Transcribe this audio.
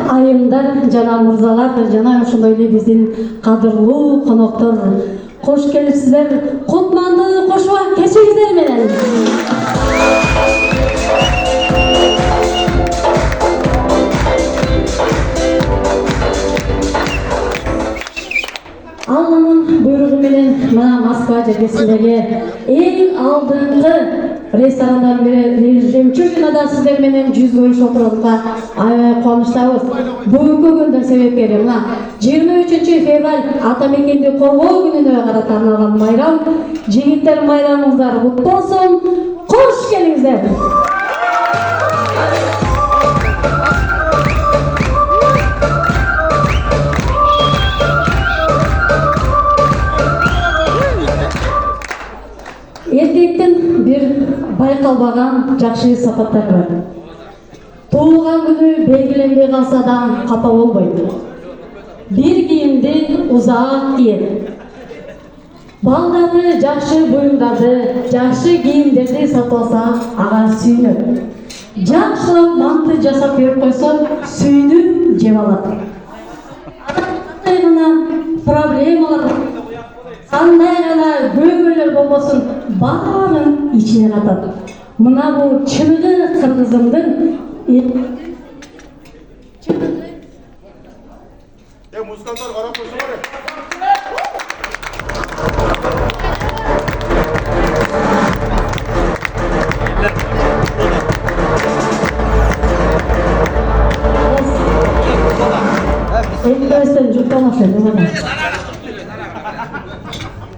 айымдар жана мырзалар жана ошондой эле биздин кадырлуу коноктор кош келипсиздер. Кутманды кошуа кечиңиздер менен. Алланын буйругу менен мына Москва жергесиндеги эң алдыңкы ресторандардын бири «Жемчужинада» сиздер менен жүз көрүшүп отурганга аябай кубанычтабыз. Бүгүнкү күндүн себепкери мына 23 февраль ата мекенди коргоо күнүнө карата арналган майрам. Жигиттер, майрамыңыздар куттуу болсун. Кош келиңиздер. Эркектин бир байкалбаган жакшы сапаттары бар. Туулган күнү белгиленбей калса да капа болбойт. Бир кийимди узак кийет. Балдары жакшы буюмдарды, жакшы кийимдерди сатып алса, ага сүйүнөт. Жакшылап манты жасап берип койсо, сүйүнүп жеп алат. Кандай гана проблемалар, кандай гана көйгөйлөр болбосун, баарын ичине катат. Мына бул чыныгы кыргызымдын музыканттар карап койсоңор. Эми өстөн жуктамашы.